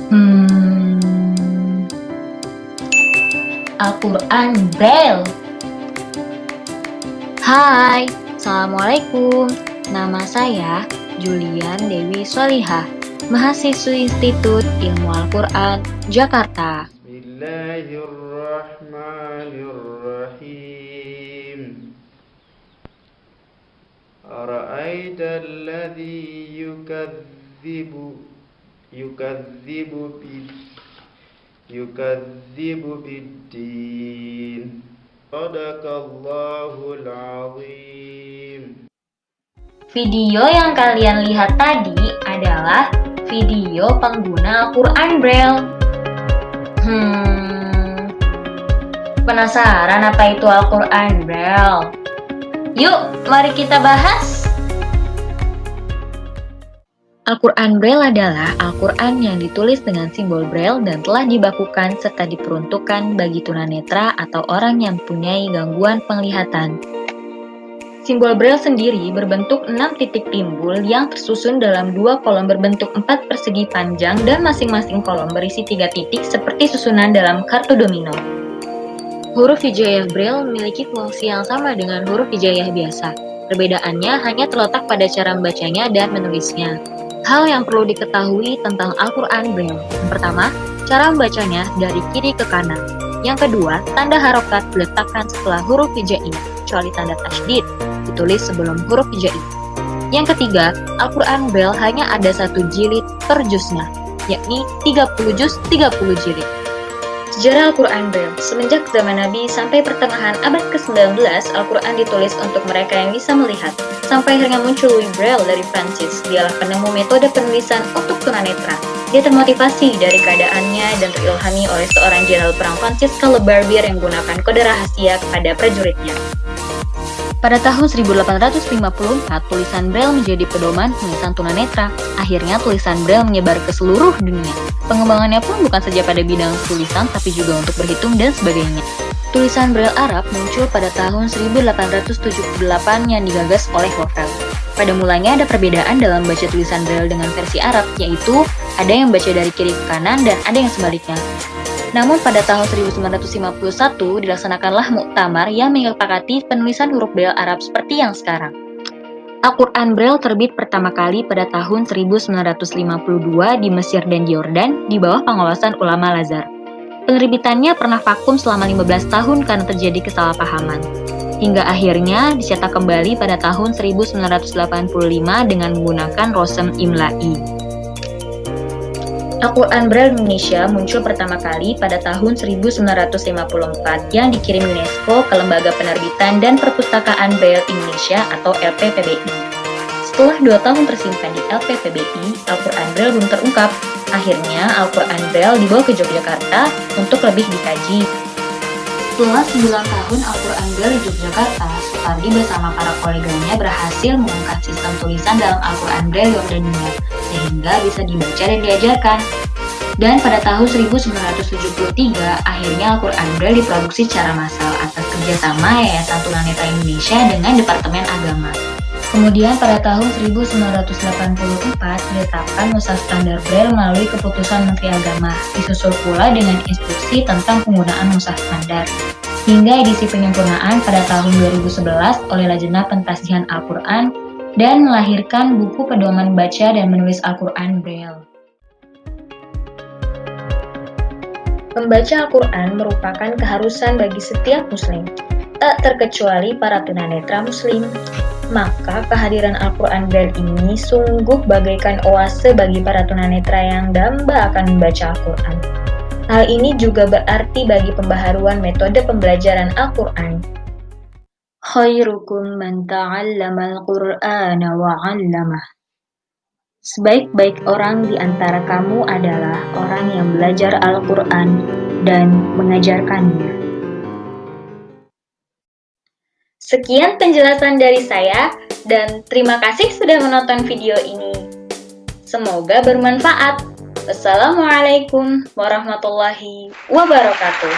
Hmm, Al-Quran Braille. Hai, Assalamualaikum. Nama saya Julian Dewi Solihah, mahasiswi Institut Ilmu Al-Quran, Jakarta. Bismillahirrahmanirrahim. Ara'aita alladhi yukadzibu biddin. Sadaqallahul azim. Video yang kalian lihat tadi adalah video pengguna Al-Quran Braille. Penasaran apa itu Al-Quran Braille? Yuk, mari kita bahas. Al-Quran Braille adalah Al-Quran yang ditulis dengan simbol Braille dan telah dibakukan serta diperuntukkan bagi tunanetra atau orang yang mempunyai gangguan penglihatan. Simbol Braille sendiri berbentuk 6 titik timbul yang tersusun dalam 2 kolom berbentuk 4 persegi panjang dan masing-masing kolom berisi 3 titik seperti susunan dalam kartu domino. Huruf hijaiyah Braille memiliki fungsi yang sama dengan huruf hijaiyah biasa. Perbedaannya hanya terletak pada cara membacanya dan menulisnya. Hal yang perlu diketahui tentang Al-Quran Braille. Yang pertama, cara membacanya dari kiri ke kanan. Yang kedua, tanda harokat diletakkan setelah huruf hijaiyah, kecuali tanda tasydid, ditulis sebelum huruf hijaiyah. Yang ketiga, Al-Quran Braille hanya ada 1 jilid per juznya, yakni 30 juz 30 jilid. Sejarah Al-Quran Braille. Semenjak zaman Nabi sampai pertengahan abad ke-19, Al-Quran ditulis untuk mereka yang bisa melihat. Sampai akhirnya muncul Louis Braille dari Prancis. Dialah penemu metode penulisan untuk tunanetra. Dia termotivasi dari keadaannya dan terilhami oleh seorang jenderal perang Prancis, Le Barbier, yang menggunakan kode rahasia kepada prajuritnya. Pada tahun 1854, tulisan Braille menjadi pedoman tulisan tunanetra. Akhirnya tulisan Braille menyebar ke seluruh dunia. Pengembangannya pun bukan saja pada bidang tulisan, tapi juga untuk berhitung dan sebagainya. Tulisan Braille Arab muncul pada tahun 1878 yang digagas oleh Wafel. Pada mulanya ada perbedaan dalam baca tulisan Braille dengan versi Arab, yaitu ada yang baca dari kiri ke kanan dan ada yang sebaliknya. Namun pada tahun 1951 dilaksanakanlah muktamar yang menyepakati penulisan huruf Braille Arab seperti yang sekarang. Al-Quran Braille terbit pertama kali pada tahun 1952 di Mesir dan Yordan di bawah pengawasan ulama Al-Azhar. Penerbitannya pernah vakum selama 15 tahun karena terjadi kesalahpahaman. Hingga akhirnya dicetak kembali pada tahun 1985 dengan menggunakan rosem imla'i. Al-Quran Braille Indonesia muncul pertama kali pada tahun 1954 yang dikirim UNESCO ke Lembaga Penerbitan dan Perpustakaan Braille Indonesia atau LPPBI. Setelah 2 tahun tersimpan di LPPBI, Al-Quran Braille belum terungkap. Akhirnya Al-Quran Braille dibawa ke Yogyakarta untuk lebih dikaji. Setelah 9 tahun Al-Quran Braille di Yogyakarta, Supardi bersama para koleganya berhasil mengangkat sistem tulisan dalam Al-Quran Braille yang dunia, sehingga bisa dibaca dan diajarkan. Dan pada tahun 1973, akhirnya Al-Quran Braille diproduksi secara massal atas kerjasama Yayasan Tunanetra Indonesia dengan Departemen Agama. Kemudian pada tahun 1984 ditetapkan mushaf standar Braille melalui keputusan Menteri Agama, disusul pula dengan instruksi tentang penggunaan mushaf standar. Hingga edisi penyempurnaan pada tahun 2011 oleh Lajnah Pentadsihan Al-Quran dan melahirkan buku pedoman baca dan menulis Al-Quran Braille. Membaca Al-Quran merupakan keharusan bagi setiap muslim, tak terkecuali para tunanetra muslim. Maka kehadiran Al-Quran Braille ini sungguh bagaikan oase bagi para tunanetra yang damba akan membaca Al-Quran. Hal ini juga berarti bagi pembaharuan metode pembelajaran Al-Quran. Khairukum man ta'allama al-Qur'ana wa 'allamah. Sebaik-baik orang di antara kamu adalah orang yang belajar Al-Quran dan mengajarkannya. Sekian penjelasan dari saya, dan terima kasih sudah menonton video ini. Semoga bermanfaat. Wassalamualaikum warahmatullahi wabarakatuh.